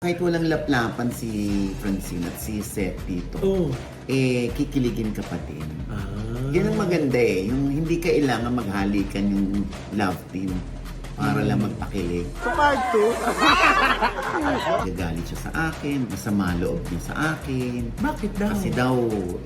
Kahit walang laplapan si Francine at si Seth dito, Oh. kikiligin ka pa din. Ah. Yan ang maganda yung hindi kailangan maghalikan yung love team para lang magpakilig. Sa part 2. Gagalit siya sa akin, masama loob niya sa akin. Bakit daw? Kasi daw,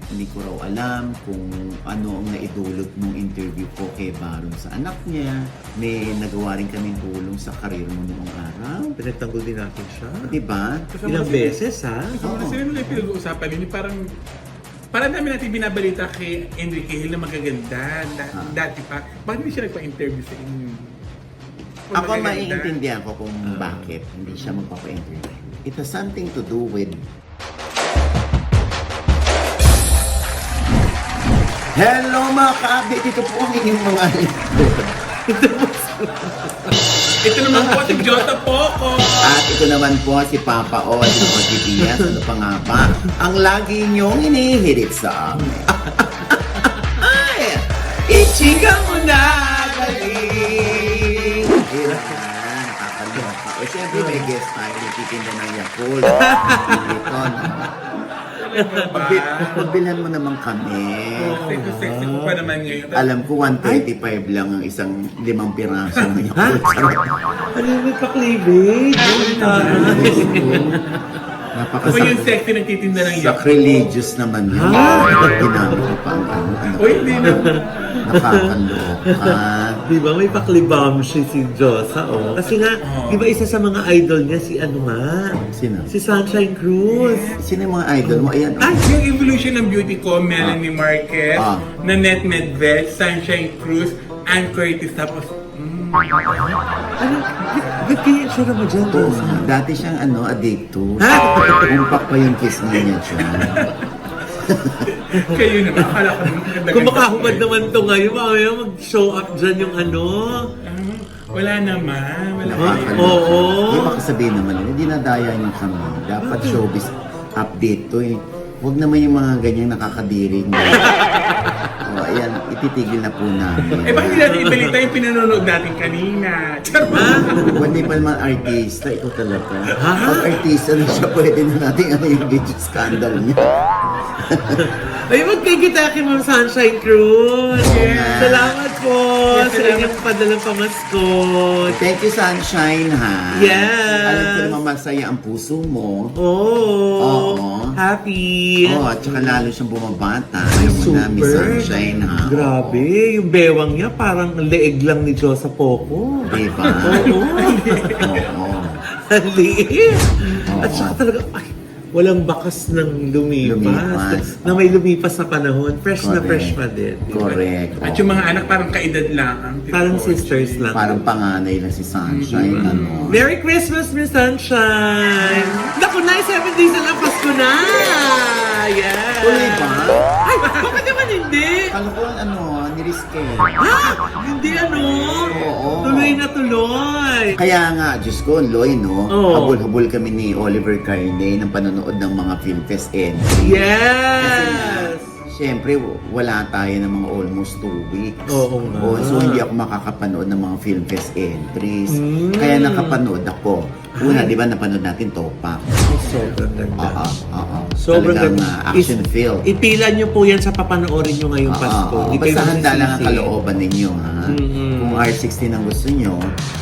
hindi ko raw alam kung ano ang naidulot ng interview ko kay Baron sa anak niya. May nagawa rin kaming tulong sa karir mo noong araw. Pinagtanggol din natin siya. Diba? Ilang beses, ha? Kasi nila yung pinag-uusapan yun, parang dami natin binabalita kay Enrique Hill na magaganda. Dati pa. Bakit hindi siya nagpa-interview sa inyo? Kung Ako magaganda. maiintindihan ko kung bakit hindi siya magpapa-interview. It has something to do with... Hello mga ka-update! Ito po ang inyong mga Ito naman po si Jota Poco. At ito naman po si Papa O, si Papa Diaz, ano pa nga ba? Ang lagi niyong inihirit sa amin. Ay! Ichiga mo na! Galing! Ayan, nakakaloka. O syempre may guest tayo, nagtitinda ng Yakult. Dito, pagbilhan mo naman kami. Sexy ko pa naman ngayon. Alam ko 135 lang ang isang 5 piraso ng Yakult. Ano yung may pa-cleavage? Ako yung sexy nagtitinda ng Yakult. Sacrilegious naman yun. Ginamit ko pa ang ano. Uy, hindi na. Nakakaloka. Di ba may paklibam si Josa, oh. Kasi nga, di ba isa sa mga idol niya si ano nga? Sino? Si Sunshine Cruz. Sino yung mga idol mo? Ayan. Ay, yung evolution ng beauty ko, Melanie Marquez, Nanette Medved, Sunshine Cruz, Ann Curtis, tapos, Ano? Ba't kaya yung sura mo dyan, Josa? Dati siyang addicto. Ha? Umpak pa yung kiss niya siya. kayo naman, akala ko maganda. Kung makahubad naman to ngayon, mamaya mag-show up dyan yung ano. Wala naman, wala Nakakaloka. Oo. Di ba kasabihin naman, hindi nadaya niyo kami. Dapat showbiz update to eh. Huwag naman yung mga ganyang nakakadiring. O, ayan, ititigil na po namin. Eh, bakit natin ibalita yung pinanonood natin kanina? Charot! Hindi pa naman artista, ikaw talaga. Pag artista na siya, pwede na natin yung video scandal niya. Ay, magkikita kay Ma'am Sunshine Cruz. Yeah. Salamat po Yes, sa salamat. inyong padalang pamaskot. Thank you, Sunshine, ha? Yes. Alam ko naman masaya ang puso mo. Oh, Oo. happy. Oh, at saka lalo siyang bumabata. Ay, Alam mo na, Miss Sunshine, ha? Grabe, yung bewang niya parang leeg lang ni Josa Poco. Diba? Oo. Oo. Ang liit. Oo. At saka talaga, ay, walang bakas ng lumipas. Lumipas. Na may lumipas na panahon. Fresh na Correct. fresh pa din. di ba? Correct. At yung mga anak parang kaedad lang. ang Parang tinutukoy. sisters lang. Parang panganay lang si Sunshine, ano? Merry Christmas, Miss Sunshine! Naku na, 7 days na lang, Pasko na! Yes! Tuloy ba? Ay, bakit naman hindi? Alam ko, niriske. Ha? Hindi ano? Oo. Tuloy na tuloy! Kaya nga, Diyos ko, Loy, no? Oo. Habol-habol kami ni Oliver Carne ng panonood ng mga film fest entry. Yes! Siyempre, wala tayo ng mga almost 2 weeks. Oo nga. So, hindi ako makakapanood ng mga film fest entries. Mm. Kaya nakapanood ako. Una, di ba, napanood natin Topak? Sobrang ganda. Oo. Sobrang Talagang ganda. action film. Ipila nyo po yan sa papanoorin nyo ngayong Pasko. Oo. Hindi kayo Basta handa lang ang masisisi. kalooban ninyo, ha? Mm-mm. Kung R16 ang gusto nyo,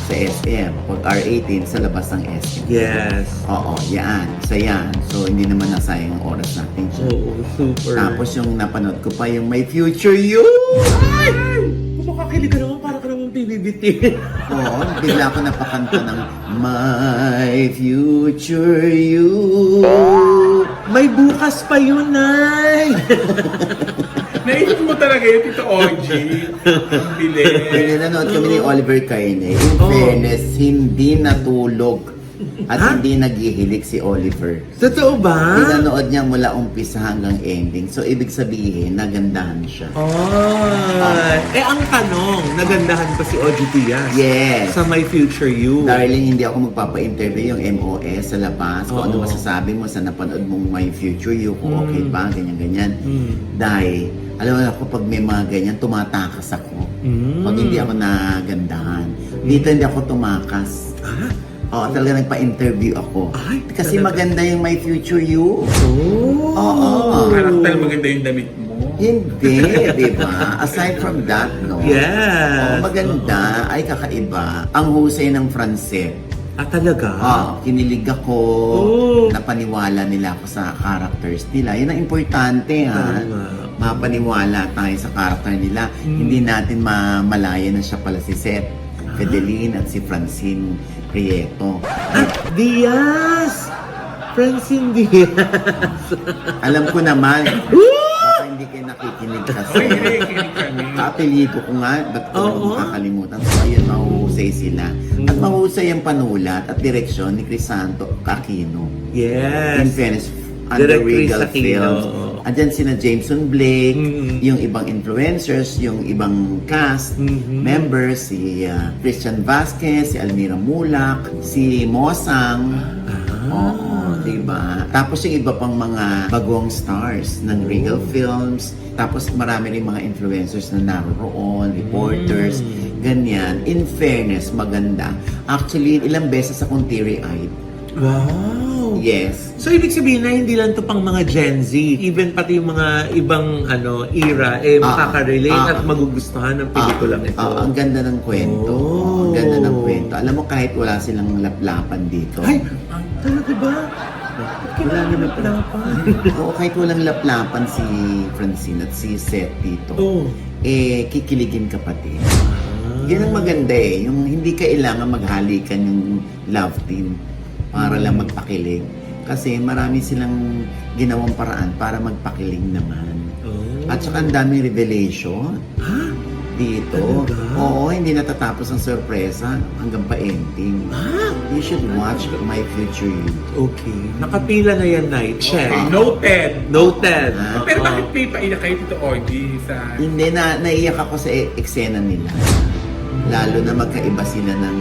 sa SM. Pag R18, sa labas ng SM. Yes. Oo, yan. Isa yan. So, hindi naman nasayang ang oras natin dyan. Oo, super. Tapos yung napanood ko pa yung My Future You! Ay! Kung makakilig ka naman, parang ka naman PBBT. Oo, bigla ako napakanta ng My Future You. May bukas pa yun, Nay! Naisip mo talaga yun, Tito OG. Ang bilis. Nanonood kami ni Oliver Carne. In fairness, hindi natulog at hindi naghihilik si Oliver. Totoo ba? Pinanood niya mula umpisa hanggang ending. So, ibig sabihin, nagandahan siya. Ay. Eh, ang tanong, nagandahan ba si OG Diaz? Yes. Sa My Future You? Darling, hindi ako magpapa-interview yung MOS sa labas. Kung ano Oo. masasabi mo sa napanood mong My Future You, kung okay ba, ganyan-ganyan. Mm. Dahil, alam mo na ako, pag may mga ganyan, tumatakas ako. Mm. Pag hindi ako nagandahan. Dito hindi ako tumakas. Ah? Oo, talaga nagpa-interview ako. Ay, Kasi talaga? maganda yung My Future You. Oh! Oo. Karakter maganda yung damit mo. Hindi, di ba? Aside from that, no? Yes. Maganda, ay kakaiba. Ang husay ng Francet. Talaga? Kinilig ako, Oh. napaniwala nila ako sa characters nila. Yan ang importante, ha? Tama. Mapaniwala tayo sa character nila. Hindi natin mamalaya na siya pala si Seth Fidelin at si Francine Prieto. Diaz! Francine Diaz! Alam ko naman, baka hindi kayo nakikinig kasi. Okay, kinig kami. Apelyido ko nga, ba't ko Oo. makakalimutan? So, ayun, mahuhusay sila. At mahuhusay ang panulat at direksyon ni Crisanto Aquino. In Yes. fairness, under Direct Chris Regal Aquino. Films. Andyan sina Jameson Blake, Mhm. yung ibang influencers, yung ibang cast, Mhm. members, si Christian Vasquez, si Almira Mulak, si Mosang. Oo, diba? Tapos yung iba pang mga bagong stars ng Regal Films. Tapos marami rin mga influencers na naroon, reporters, ganyan. In fairness, maganda. Actually, ilang beses akong teary-eyed. Wow! Yes. So, ibig sabihin na hindi lang to pang mga Gen Z. Even pati yung mga ibang era, makaka-relate at magugustuhan ng pelikulang ito. Ang ganda ng kwento. Oh. Ang ganda ng kwento. Alam mo, kahit wala silang laplapan dito. Ay! Talaga ba? Wala naman pala. Laplapan. Oo, kahit walang laplapan si Francine at si Seth dito. Oh. Kikiligin ka pati. Yan ang maganda eh. Yung hindi kailangan maghalikan yung love team para lang magpakilig. Kasi marami silang ginawang paraan para magpakilig naman. Oh. At saka ang daming revelation Ha? dito. Talaga? Oo, hindi natatapos ang sorpresa hanggang pa-ending. Ha? You should watch My Future You. Okay. Nakapila na yan, Night. Check. Okay, noted. Noted. Pero bakit may paiyak kayo dito, Ogie, sa... Hindi naiyak ako sa eksena nila. Lalo na magkaiba sila ng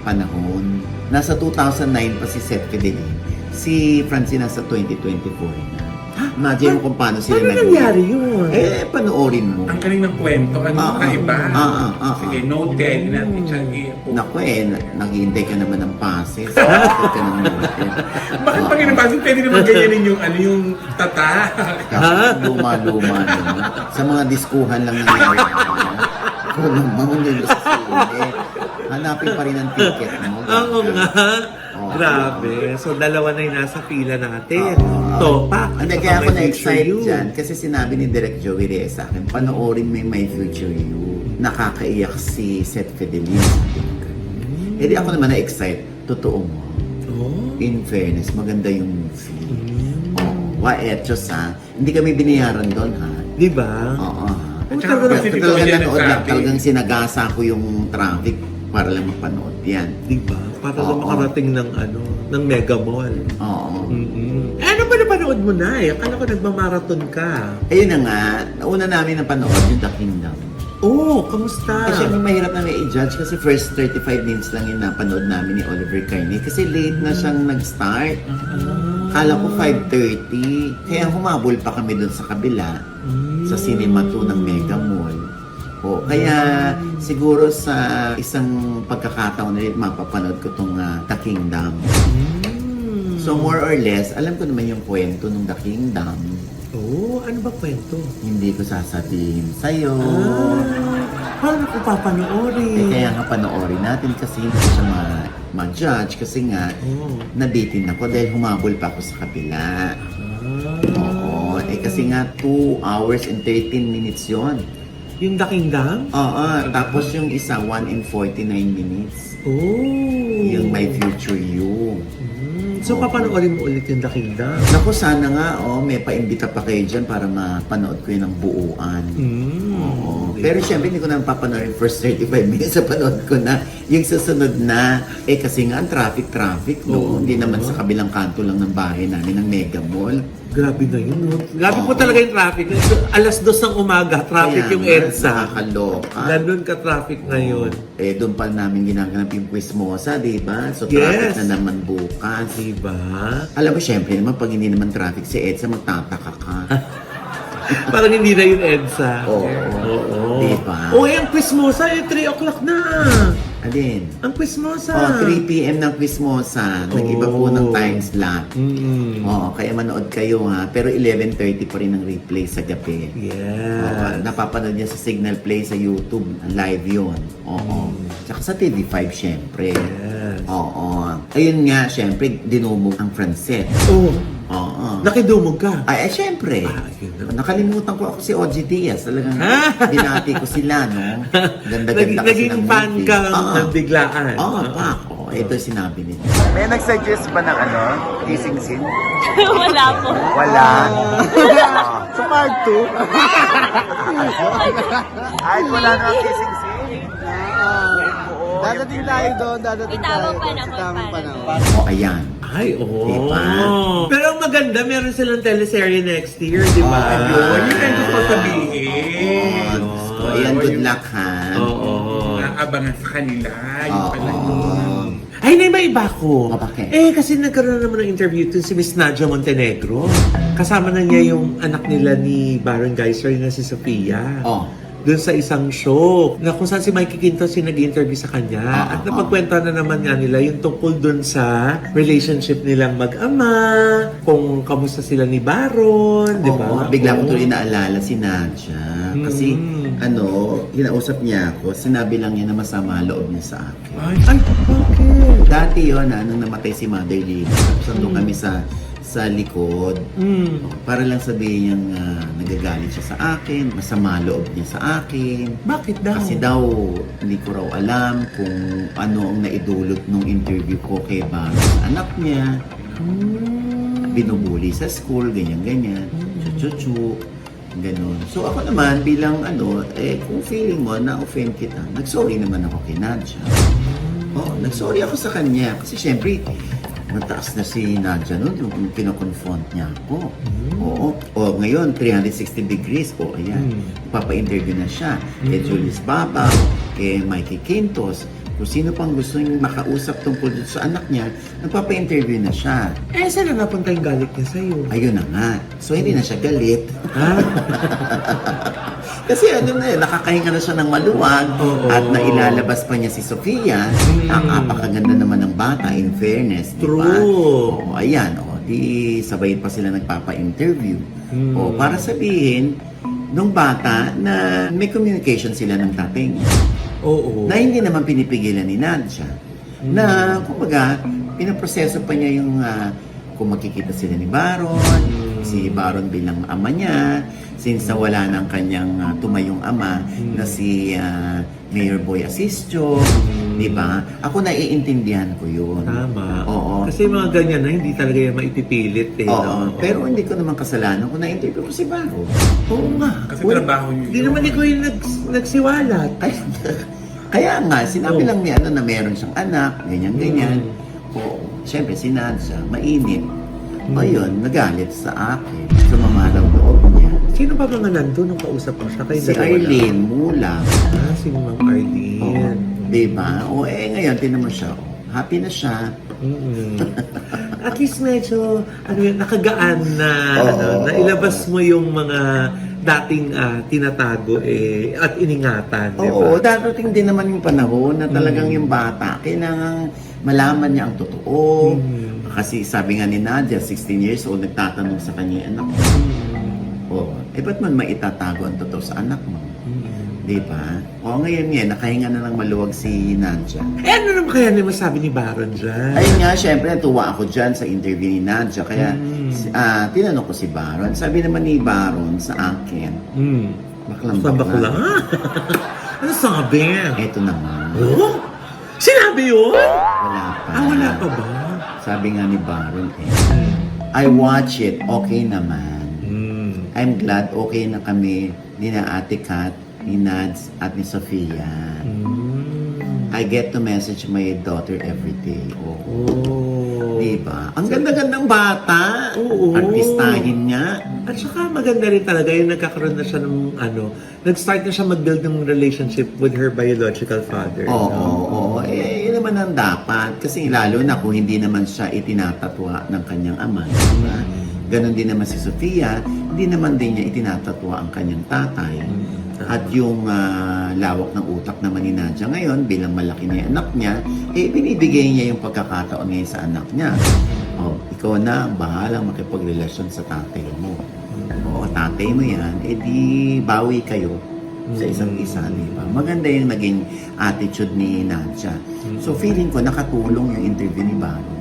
panahon. Nasa 2009 pa si Seth Fidelin. Si Francine nasa 2024 na. Imagine mo kung paano sila Paano nangyari yun? Panoorin mo. Ang galing ng kwento, kaiba. Sige, noted. Natin siya Naku naghihintay ka naman ng passes. Naghihintay ka ng noted. Bakit pag inabasok, pwede naman ganyanin yung tata. Kasi luma-luma naman. Sa mga diskuhan lang nangyari. Kung naman nila sa sine, hanapin pa rin ang ticket mo. Oo nga. Oo. Grabe. So, dalawa na yung nasa pila natin. Oo. Topak. Hindi, At kaya saka ako My Future na-excite You. dyan. Kasi sinabi ni Direk Joey Reyes sa akin, panoorin mo yung My Future You. Nakakaiyak si Seth Fidelin. Hindi ako naman na-excite. Totoo mo. Oh. In fairness, maganda yung movie. Waetos ha. Hindi kami binayaran doon ha. Di ba? Oo ha. Kung Tsaka talaga kasi Basta dito talaga yan nanood lang. nagsabi. Talagang sinagasa ko yung traffic para lang mapanood yan. Di ba? Para lang Oo. makarating ng Mega Mall. Oo. Ano ba napanood mo na eh? Akala ko nagmamarathon ka. Ayun na nga, nauna namin napanood yung The Kingdom. Oh, kamusta? Kasi mahirap na i-judge kasi first 35 minutes lang yung napanood namin ni Oliver Carney kasi late na siyang nag-start. Kala ko 5:30. Kaya humabol pa kami doon sa kabila sa Cinema 2 ng Mega Mall. O, kaya siguro sa isang pagkakataon na mapapanood ko tong The Kingdom. So more or less, alam ko naman yung kwento ng The Kingdom. Oh, ano ba kwento? Hindi ko sasabihin sa'yo. Paano ko papanoorin? Kaya nga panoorin natin kasi hindi ko siya ma-judge kasi nga nabitin ako dahil humabol pa ako sa kabila. Oo, kasi nga 2 hours and 13 minutes yon. Yung The Kingdom? Oo, tapos yung isa 1 and 49 minutes. Oh. Yung My Future You. So, papanoorin mo ulit yung The Kingdom? Naku, sana nga, may paimbita pa kayo dyan para mapanood ko yun ng buuan. Oo. Pero syempre, hindi ko na papanoorin first 35 minutes sa panood ko na. Yung susunod na, kasi nga ang traffic, no? Hindi naman sa kabilang kanto lang ng bahay namin, ng Mega Mall. Grabe na yun, no? Grabe po talaga yung traffic. Alas 2 ng umaga, traffic Kaya yung nga, EDSA. nakakaloka. Ganun ka-traffic ngayon. Doon pa namin ginaganap yung Quizmosa, di ba? So, traffic Yes. na naman bukas. Diba? Alam mo, syempre naman, pag hindi naman traffic si EDSA, magtataka ka. Parang hindi na yung EDSA. Oo. Oo. Diba? O, ang Quizmosa, 3 o'clock na. Alin? Ang Quizmosa. 3 p.m. ng Quizmosa. Nag-iba po ng time slot. Oo, kaya manood kayo ha. Pero 11:30 pa rin ang replay sa gabi. Yes. Napapanood niya sa Signal Play sa YouTube. Live yun. Oo. Tsaka sa TV5, syempre. Yes. Oo. Ayun nga, syempre, dinumog ang Francet. Oh, Oo. nakidumog ka. Ay, syempre. Yun na. Nakalimutan ko ako si OG Diaz. Talagang binati ko sila, no? Ganda-ganda kasi Naging ng fan movie. ka Oo. ng biglaan. Oo, pa ako. Ito sinabi nila. May nag-suggest ba ng kissing scene? Wala po. Wala. Sa part 2. Ay, wala na kissing scene. Dadating tayo doon, dadating tayo. Itamang panahon, Itamang parang. panahon. O, ayan. Ay, oo. Diba? Pero ang maganda, meron silang teleserye next year, di ba? Ayun, yun ang gusto ko sabihin. So, ayan, good luck, ha? Oo. Naabangan sa kanila. Yung Oo. pala yun. Ay, naiba-iba ko. Oh, bakit? Kasi nagkaroon naman ng interview dun si Miss Nadia Montenegro. Kasama na niya yung anak nila ni Baron Geiser na si Sofia. Oh. Doon sa isang show na kung saan si Mikey Quintos yung nag-interview sa kanya. At napagkwento na naman nga nila yung tungkol doon sa relationship nilang mag-ama, kung kamusta sila ni Baron, di ba? Oo, bigla ko tuloy naalala si Nadia. Kasi, kinausap niya ako, sinabi lang niya na masama loob niya sa akin. Ay, bakit? Dati yun, nung namatay si Mother Lily, sandong kami sa likod. Para lang sabihin niyang nagagalit siya sa akin, masama loob niya sa akin. Bakit daw? Kasi daw, hindi ko raw alam kung ano ang naidulot nung interview ko kay Baron sa anak niya. Binubuli sa school, ganyan-ganyan. Chuchu-chu. Ganon. So ako naman bilang kung feeling mo na-offend kita, nag-sorry naman ako kay Nadia. Nag-sorry ako sa kanya. Kasi syempre, mataas na si Nadia noon yung kino-confront niya ako. Oo. Ngayon, 360 degrees. Ayan. Papa-interview na siya. Kay Julius Babaw, kay Mikey Quintos. Kung sino pang gusto niyang makausap tungkol dito sa anak niya, nagpapa-interview na siya. Saan na napunta yung galit niya sa'yo? Ayun na nga. So, hindi na siya galit. Ha? Kasi nakakahinga na siya ng maluwag at nailalabas pa niya si Sofia. Ang apakaganda naman ng bata, in fairness. True. Diba? Ayan. Di sabay pa sila nagpapa-interview. Para sabihin, nung bata na may communication sila ng tatay niya. Oo. Na hindi naman pinipigilan ni Nadia. Na, kumbaga, pinaproseso pa niya yung kung makikita sila ni Baron, si Baron bilang ama niya, since nawala ng kanyang tumayong ama na si Mayor Boy Asistio, di ba? Ako naiintindihan ko yun. Tama. Oo. Kasi mga ganyan na hindi talaga yan maipipilit eh. Oo. No? Pero hindi ko naman kasalanan kung na-interview ko si Baron. Oo nga. Kasi trabaho niyo Hindi yun. naman ikaw yung nagsiwalat. Kaya nga, sinabi lang niya na meron siyang anak, ganyan-ganyan. Siyempre, si Nadia, mainit. O yun, nagalit sa akin. Sumama ng loob niya. Sino pa mga nandun nung kausap mo siya? Kayo Si dalawa lang? Arlene Mula. Si Ma'am Arlene. Diba? Ngayon, tinan mo siya. Happy na siya. At least medyo, nakagaan na, Oo. nailabas mo yung mga dating tinatago at iningatan, di ba? Oo, darating din naman yung panahon na talagang yung bata, kailangan malaman niya ang totoo. Kasi sabi nga ni Nadia, 16 years old, nagtatanong sa kanya yung anak mo. Ba't man maitatago ang totoo sa anak mo? Di ba? Ngayon nga, nakahinga na ng maluwag si Nadia. Ano naman kaya naman sabi ni Baron dyan? Ayun nga, syempre, natuwa ako dyan sa interview ni Nadia. Kaya, tinanong ko si Baron. Sabi naman ni Baron sa akin, baklang Sa bakla? Ano sabi? Eto naman. Oh? Sinabi yun? Wala pa. Wala pa ba? Sabi nga ni Baron I watch it, okay naman. I'm glad okay na kami ni na Ate Kat, ni Nads, at ni Sofia. I get to message my daughter every day. Diba? Ang ganda-gandang bata. Oo. Artistahin niya. At saka maganda rin talaga yung nagkakaroon na siya ng nag-start na siya mag-build ng relationship with her biological father. Oo. Yun naman ang dapat. Kasi lalo na kung hindi naman siya itinatatwa ng kanyang ama. Diba? Ganon din naman si Sofia. Hindi naman din niya itinatatwa ang kanyang tatay. At yung lawak ng utak naman ni Nadia ngayon bilang malaki na yung anak niya, binibigay niya yung pagkakataon ngayon sa anak niya. Ikaw na ang bahalang makipagrelasyon sa tatay mo. Tatay mo yan, di bawi kayo sa isang isa, di ba? Maganda yung naging attitude ni Nadia. So feeling ko nakatulong yung interview ni Baron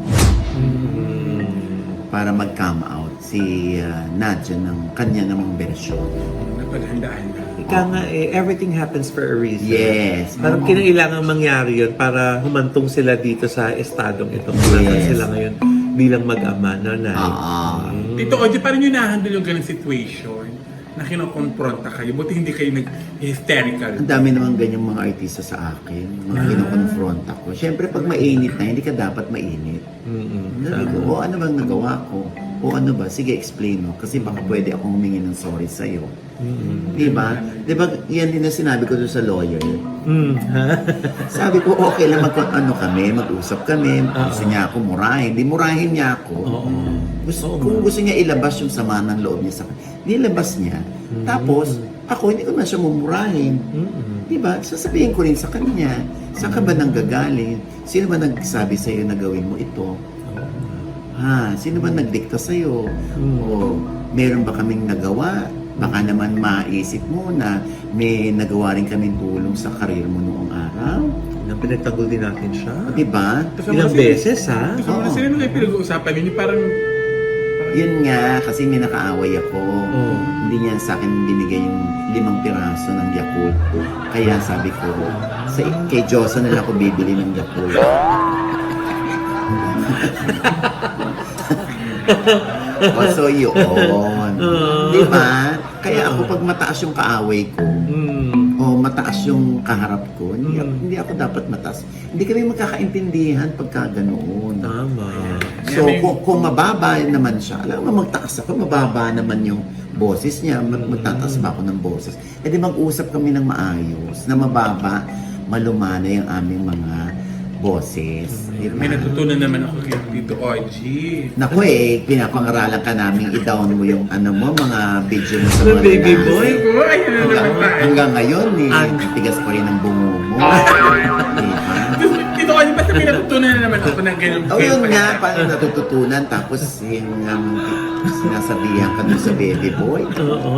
para mag-come out si Nadia ng kanya namang bersyon. Napaghandaan na. Ika nga everything happens for a reason. Yes. Parang kinailangan mangyari yun para humantong sila dito sa estadong ito. Kung sila ngayon bilang mag-ama, nanay. Tito Oji, parang yung nahandle yung ganung situation na kinokonfronta kayo. Buti hindi kayo nag-hysterical. Ang dami naman ganyang mga artista sa akin, mga kinokonfront ako. Siyempre, pag mainit na, hindi ka dapat mainit. Sabi ko, ano bang nagawa ko? O ano ba? Sige, explain mo. Kasi baka pwede akong humingi ng sorry sa'yo. Diba? Diba, yan din na sinabi ko doon sa lawyer. Sabi ko, okay lang mag-usap kami. Gusto niya ako murahin. Di murahin niya ako. Kung gusto niya ilabas yung sama ng loob niya sa akin, nilabas niya. Tapos, ako, hindi ko na siya mumurahin. Diba? Sasabihin ko rin sa kanya, saan ka ba nanggagaling? Sino ba nagsabi sa'yo na gawin mo ito? Sino ba nagdikta sa'yo? O meron ba kaming nagawa? Baka naman maisip mo na may nagawa rin kaming tulong sa karir mo noong araw. Nang pinagtanggol din natin siya. Diba? Ilang beses, ha? Gusto mo sila nung kayo pinag-uusapan yun, parang Yun nga, kasi may nakaaway ako. Hindi niya sa akin binigay yung 5 piraso ng Yakult. Kaya sabi ko, kay Josa na lang ako bibili ng Yakult. So yun. Di ba? Kaya ako pag mataas yung kaaway ko, o mataas yung kaharap ko, hindi ako dapat mataas. Hindi kami magkakaintindihan pagka ganoon. Tama. So, kung mababa naman siya, alam mo, magtaas ako, mababa naman yung boses niya, magtataas ba ako ng boses? E di mag-usap kami ng maayos, na mababa, malumana yung aming mga boses. may natutunan naman ako kay Tito Oji. Naku pinapangaralan ka namin i-down mo yung mga video mo sa The mga baby dance. boy? Ayun na naman tayo. Hanggang ngayon, tigas pa rin ang bungo mo. Diba? Tito Oji, basta may natutunan na naman ako ng ganun. Yun nga, paano natututunan, tapos yung sinasabihan ka dun sa baby boy,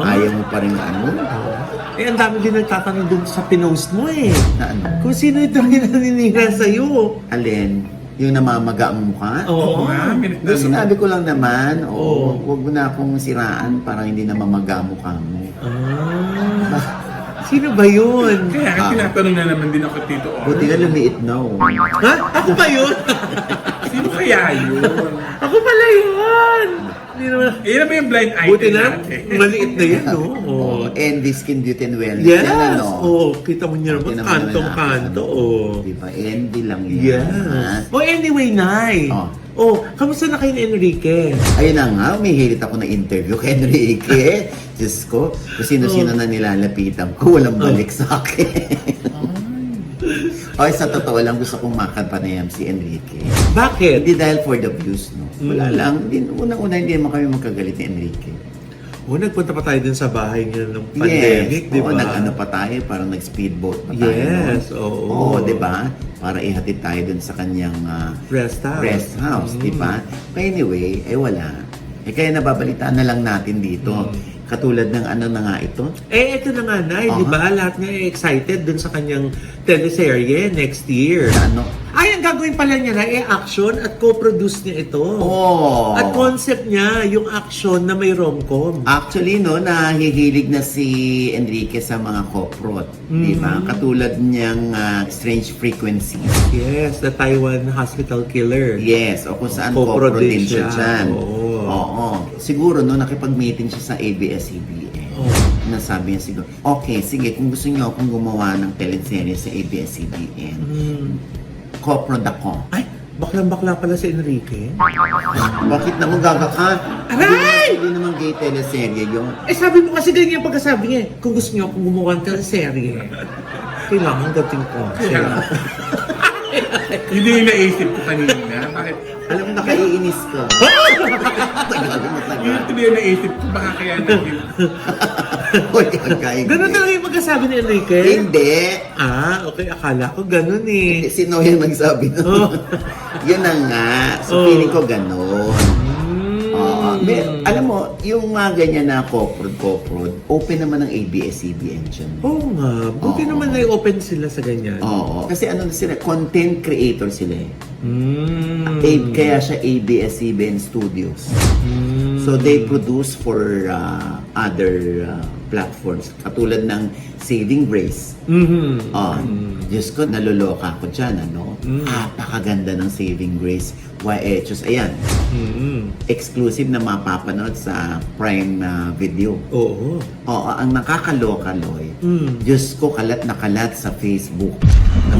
ayaw mo pa rin Ang dami din nagtatanong dun sa pinost mo na Kung sino ito rin naninira sa'yo. Alin? Yung namamaga ang mukha? Oo. Sinabi ko lang naman, huwag mo na akong siraan para hindi na mamaga ang mukha mo. Sino ba yun? Kaya tinatanong na naman din ako, Tito Oji. Buti na lumiit na Ha? Ako ba yun? Sino kaya yun? Ako pala yun! Hindi naman. Yan ba yung blind item Buti na, natin? maliit na yan, no? And the Skin Beauty and Wellness. Yes! Yan, Kita mo niya naman, kantong-kanto, Diba? Envy lang yun. Yes. Anyway, Nay. Kamusta na kayo ni Enrique? Ayun na nga, umihilit ako na interview kay Enrique. Diyos ko, kung sino-sino na nilalapitan ko, walang balik sa akin. Sa totoo lang, gusto kong makapanayam si Enrique. Bakit? Hindi dahil for the views, no? Wala lang. Unang-una, hindi naman kami magkagalit ni Enrique. Nagpunta pa tayo dun sa bahay niya nung pandemic, di ba? Nag-ano pa tayo, parang nag-speedboat pa tayo. Yes, oo. di ba? Para ihatid tayo dun sa kanyang Rest house. di ba? But anyway, wala. Kaya nababalitaan na lang natin dito. Katulad ng ano na nga ito. Ito na nga, Nay, di ba? Lahat nga excited dun sa kanyang teleserye next year. Ano? Ang gagawin pala niya na action at co-produce niya ito. At concept niya, yung action na may rom-com. Actually, nahihilig na si Enrique sa mga co-prod. Di ba? Katulad niyang Strange Frequency. Yes, the Taiwan Hospital Killer. Yes, o kung saan Co-prod co-prod din din siya siya. dyan. Oo. Siguro, nakipag-meeting siya sa ABS-CBN. Nasabi niya siguro, okay, sige, kung gusto niyo akong gumawa ng teleserye sa ABS-CBN, co-prod ako. Ay, baklang-bakla pala si Enrique. Bakit naman gaga ka? Aray! Hindi naman gay teleserye yun. Sabi mo kasi ganyan pagkasabi niya. Kung gusto niyo akong gumawa ng teleserye, kailangan dating ko. Hindi yung naisip ko kanina. Bakit? Alam mo, nakaiinis ka. Yun tuloy yung naisip ko. Baka kaya naging Hoy, kakain. Ganun talaga yung magkasabi ni Enrique? Hindi. Okay. Akala ko ganun eh. Si Noel nagsabi nun. Oh. Yun na nga. So, Oh. feeling ko ganun. Alam mo, yung mga ganyan na coprod, open naman ng ABS-CBN dyan. Oo nga. Buti Oo. naman na-open sila sa ganyan. Oo. Kasi ano na sila, content creator sila eh. Kaya siya ABS-CBN Studios. So they produce for other platforms. Katulad ng Saving Grace. Diyos ko, naloloka ako dyan, ano? Napakaganda ng Saving Grace. Waechos, ayan. Exclusive na mapapanood sa Prime Video. Oo. Oo, ang nakakaloka, Loy. Diyos ko, kalat na kalat sa Facebook.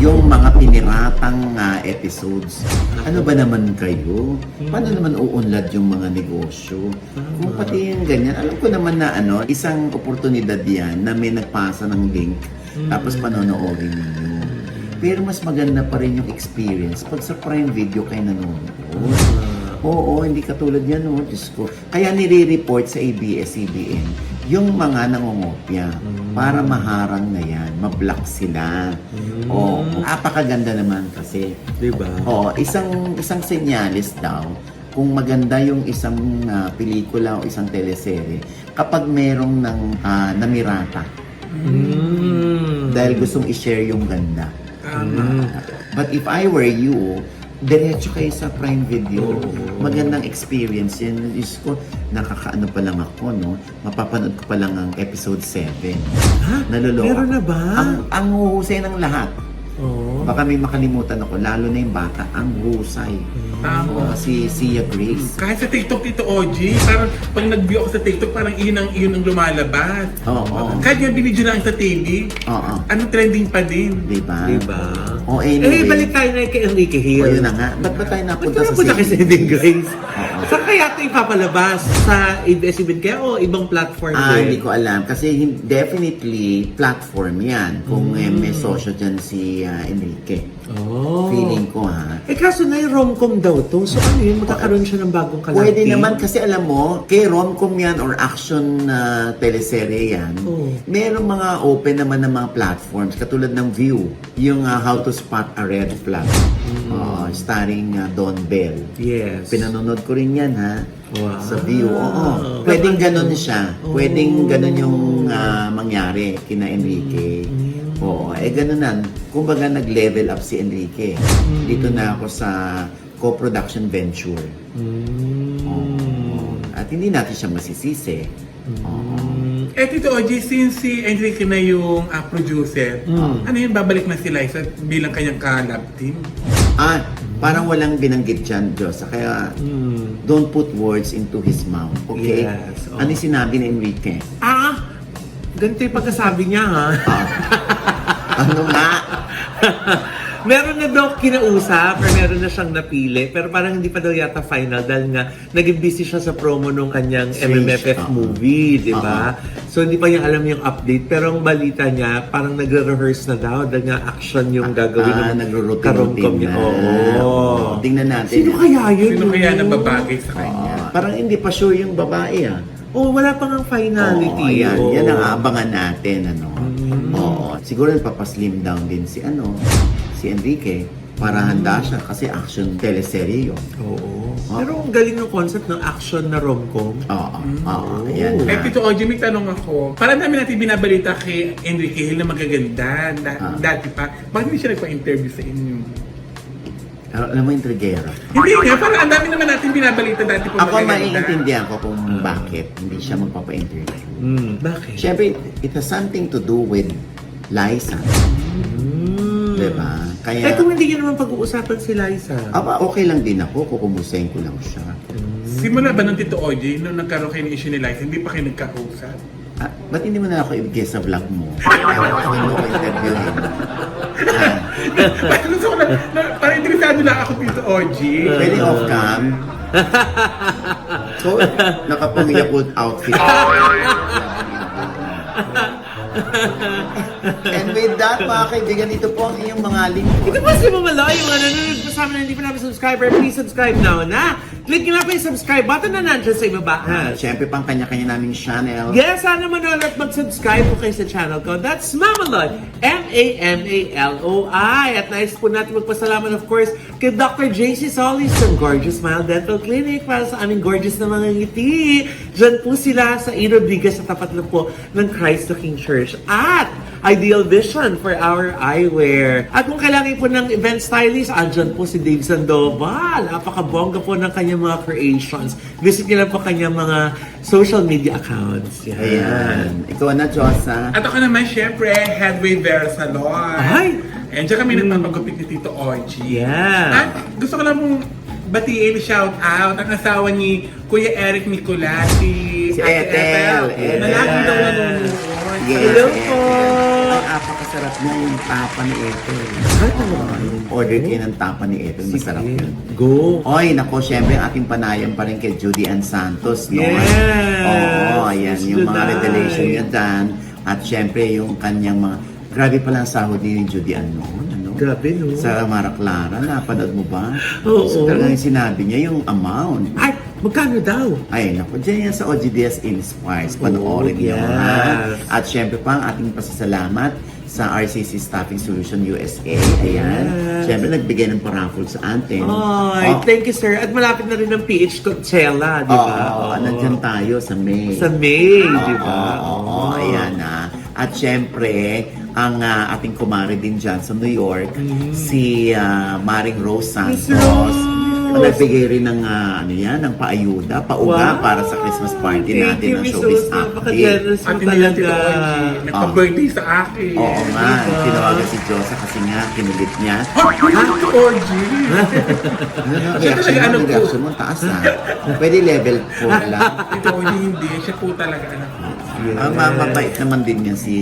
Yung mga piniratang episodes. Ano ba naman kayo? Paano naman uunlad yung mga negosyo? Kung pati yung ganyan, alam ko naman na isang oportunidad yan na may nagpasa ng link tapos panonoodin ninyo. Pero mas maganda pa rin yung experience pag sa Prime Video kayo nanonood. Oo, hindi katulad yan, oh. Diyos ko. Kaya nire-report sa ABS-CBN yung mga nangungopya para maharang na yan, ma-block sila. Oo, apakaganda naman kasi. Diba? Oo, isang senyalis daw kung maganda yung isang pelikula o isang teleserye kapag merong namirata. Dahil gustong i-share yung ganda. But if I were you, diretso kayo sa Prime Video. Magandang experience yan. Diyos ko, nakakaano pa lang ako, no? Mapapanood ko pa lang ang episode 7. Naloloka. Meron na ba? Ang husay ng lahat. Oo. Baka may makalimutan ako, lalo na yung bata, ang husay. Tama. Si Sia Grace. Kahit sa TikTok, Tito OG, parang pag nag-view ako sa TikTok, parang iyon ang lumalabas. Oo. Kahit yung binidyo lang sa TV, Oo. ano trending pa din. Diba? Diba? O anyway. Balik tayo na kay Enrique Hill. O yun na nga. Ba't ba tayo napunta sa Punta kay Saving Grace. Oo. Saan kaya ito ipapalabas? Sa ABS-CBN kaya o ibang platform din? Hindi ko alam. Kasi definitely platform yan. Kung may social dyan si Enrique. Oh. Feeling ko ha. Kaso na yung rom-com daw to. So ano yun? Magkakaroon siya ng bagong kalahati? Pwede naman kasi alam mo, kay rom-com yan or action teleserye yan, merong mga open naman ng mga platforms katulad ng View, yung How to Spot a Red Flag, starring Don Bell. Yes. Pinanonood ko rin yan ha. Wow. Sa View, oo. Pwedeng ganun siya. Pwedeng ganun yung mangyari kina Enrique. Oo, ganun na. Kumbaga nag-level up si Enrique. Dito na ako sa co-production venture. At hindi natin siya masisisi. Tito OG, since si Enrique na yung producer, ano yun, babalik na si Liza bilang kanyang ka-lab team? Parang walang binanggit dyan, Diyos. Kaya, don't put words into his mouth. Okay? Yes, Ano yung sinabi ni Enrique? Ganito yung pagkasabi niya ha. Ano nga? Meron na daw kinausap or meron na siyang napili pero parang hindi pa daw yata final dahil nga naging busy siya sa promo nung kanyang MMFF movie, di ba? So hindi pa niya alam yung update pero ang balita niya parang nagre-rehearse na daw dahil nga action yung gagawin ng nagro-routine niya. na. Oo. Tingnan natin. Sino kaya yun? Sino kaya nababagay sa kanya? Parang hindi pa sure yung babae Wala pa nga finality. Yan. Oo. Yan ang abangan natin, Siguro papaslim down din si Enrique para handa siya kasi action teleserye yun. Oo. Pero ang galing ng concept ng action na rom-com. Ayan na. Tito OG, may tanong ako. Parang namin natin binabalita kay Enrique Hill na magaganda. Dati pa. Bakit hindi siya nagpa-interview sa inyo? Alam mo yung Triguera? Hindi nga, parang ang dami naman natin binabalita dati po Ako maiintindihan ko kung bakit hindi siya magpapa-interview. Bakit? Siyempre, it has something to do with Liza. Diba? Kaya, Kung hindi niyo naman pag-uusapan si Liza. okay lang din ako, kukumustahin ko lang siya. Simula ba ng Tito OG, nung nagkaroon kayo ng issue ni Liza, hindi pa kayo nagkausap? Ba't hindi mo na ako ibigay sa vlog mo? Ako mo ko interviewin. Parang interesado lang ako Tito OG. Pwede off-cam. So, nakapang-Yakult outfit. And with that, mga kaibigan, ito po ang iyong mga link. Ito pa si Mamaloy, yung nanonood pa sa amin na hindi pa namin subscriber, please subscribe now na. Click nyo na po yung subscribe button na nandiyan sa ibaba. Siyempre, pang kanya-kanya naming channel. Yes, sana manood at mag-subscribe po kayo sa channel ko. That's Mamalot. M-A-M-A-L-O-I. At nais po natin magpasalamat, of course, kay Dr. JC Solis ng Gorgeous Smile Dental Clinic para sa aming gorgeous na mga ngiti. Diyan po sila sa E. Rodriguez sa tapat na po ng Christ the King Church. At Ideal Vision for our eyewear. At kung kailangan po ng event stylist, andyan po si Dave Sandoval. Napakabongga po ng kanyang mga creations. Visit niyo lang po kanyang mga social media accounts. Yan. Ayan. Ikaw na, Josa. At ako naman, syempre, Headway Vera Salon. Ay! And dyan kami nagpapagupit ni Tito Oji. Yeah. At gusto ko lang mong batiin, shout out, ang asawa ni Kuya Eric Nicolas, si Ate Ethel. Na lagi daw nanonood. Yes, Hello Ethel. po. Ang apakasarap niya yung tapa ni Ethel. Yung order kayo ng tapa ni Ethel, masarap yun. Go. Oy, nako, syempre ating panayam pa rin kay Judy Ann Santos, no? Yes! Oo, ayan, yung mga July. revelation niya dyan. At syempre, yung kanyang mga... Grabe pala ang sahod ni Judy Ann noon, ano? Grabe, no? Sa Mara Clara, napanood mo ba? Oo. So, talagang sinabi niya yung amount. Ay, magkano daw? Ay, naku, dyan yan sa OGDS Inspires. Panoorin niyo, yes. ha? At syempre pa, ang ating pasasalamat sa RCC Staffing Solution USA. Ayan. Yes. Syempre, nagbigay ng paraffle sa atin. Ay, thank you, sir. At malapit na rin ang PH Coachella, di ba? Oo, nandyan tayo sa May. Sa May, di ba? Oo, ayan na. At syempre, ang ating kumare din dyan sa New York, si Maring Rose Santos. Miss Rose! Nagbigay rin ng, ano yan, ng paayuda, pauga Wow! para sa Christmas party Thank natin you, ng Miss Showbiz Rose. Active. Napaka-generous mo At hindi lang Tito talaga. Oji, nagpa-birthday sa akin. Oo nga, Diba? tinawagan si Josa kasi nga, kinulit niya. Tito Oji! Siya talaga, ano po? reaction mo, taas ha. Pwede level 4 lang. Tito Oji, hindi. Siya po talaga, anak ko. Ang mabait naman din niya si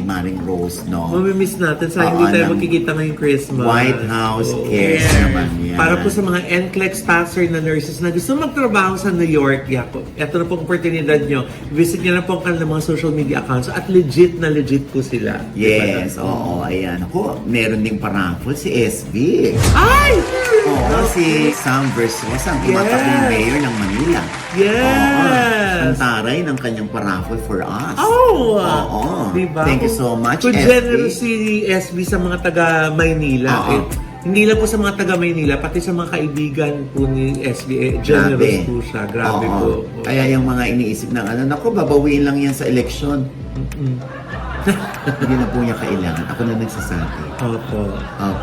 Maring Rose, no? Mamimiss natin sa Oo, hindi tayo ng magkikita ngayong Christmas. White House Oo. cares Yes. naman yan. Para po sa mga NCLEX passer na nurses na gusto magtrabaho sa New York, yako. Ito na po ang oportunidad nyo. Visit nyo na po ang kanilang mga social media accounts at legit po sila. Yes, oo, ayan. Ako, meron ding paraffle si SB. Ay! Oo, si Sam Versosa, ang tumatakbong Yes. mayor ng Manila. Yes! Ang taray ng kanyang paraffle for us. Oh! Oo. Diba? Thank you so much, Kung SB. generous si SB sa mga taga Maynila, Oo. hindi lang po sa mga taga Maynila, pati sa mga kaibigan po ni SB, generous Grabe. po siya. Grabe Oo. po. Kaya yung mga iniisip ng ano, naku, babawiin lang yan sa eleksyon. Hindi na po niya kailangan. Ako na nagsasabi. Opo.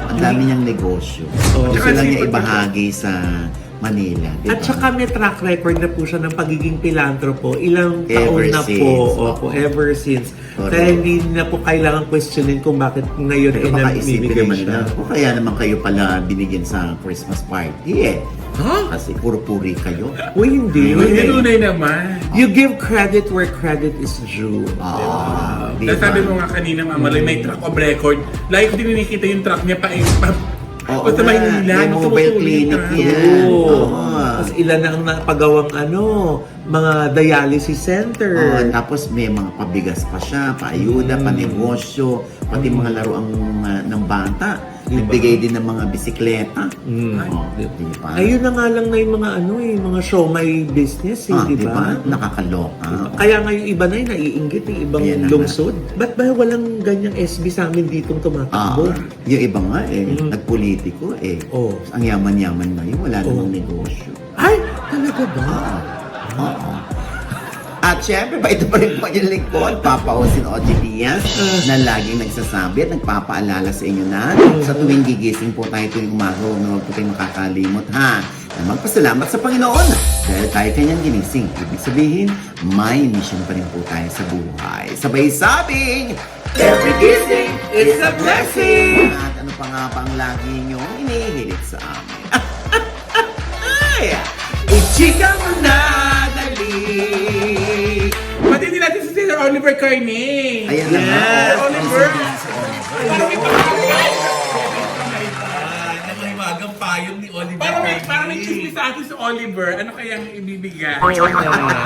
Ang dami niyang negosyo. Oo. Gusto lang niya Kasi- ibahagi sa Manila. Diba? At saka may track record na po siya ng pagiging pilantropo. Ilang Ever taon na since. po. Opo, ever since. Correct. Kaya hindi na po kailangan questionin kung bakit ngayon Pero ay baka isipin namimigay naman siya. na, o kaya naman kayo pala binigyan sa Christmas party eh. Ha? Kasi puro-puri kayo. Uy, hindi. Hindi tunay naman. You give credit where credit is due. Ah, Dahil sabi mo nga kanina, Mamaloy, may track of record. Lagi ko din nakikita yung track niya Oo Basta nga, Maynila, may mobile clinic yan. Oo. Oo. Tapos ilan na ang napagawang mga dialysis center. Tapos may mga pabigas pa siya, paayuda, panegosyo, pati mga laruang ng bata. Diba? Nagbigay din ng mga bisikleta. Oo, diba? Ayun na nga lang na yung mga mga show may business, di ba? Nakakaloka. Kaya nga yung iba na yung naiinggit, yung ibang Ayan na lungsod. Ba't ba walang ganyang SB sa amin ditong tumatakbo? Yung iba nga nagpolitiko Oh. Ang yaman-yaman ngayon, wala namang negosyo. Ay, talaga ba? Oo. At syempre, ito pa rin po yung lingkod, Papa Osin Oji Diaz, na laging nagsasabi at nagpapaalala sa inyo na sa tuwing gigising po tayo tuwing umaga, huwag na huwag po tayong makakalimot, ha? Na magpasalamat sa Panginoon dahil tayo kanyang ginising. Ibig sabihin, may mission pa rin po tayo sa buhay. Sabay sabing, every gising is a blessing! At ano pa nga ba ang lagi niyong inihilit sa amin? Ay! Ichika mo na dali! Pati din natin si Sir Oliver Carney. Ayan na nga. Yes, Oliver. Parang may pangalan. Nanghimagang payong ni Oliver. Parang may chismis sa atin si Oliver. Ano kayang ibibigay? Oo nga.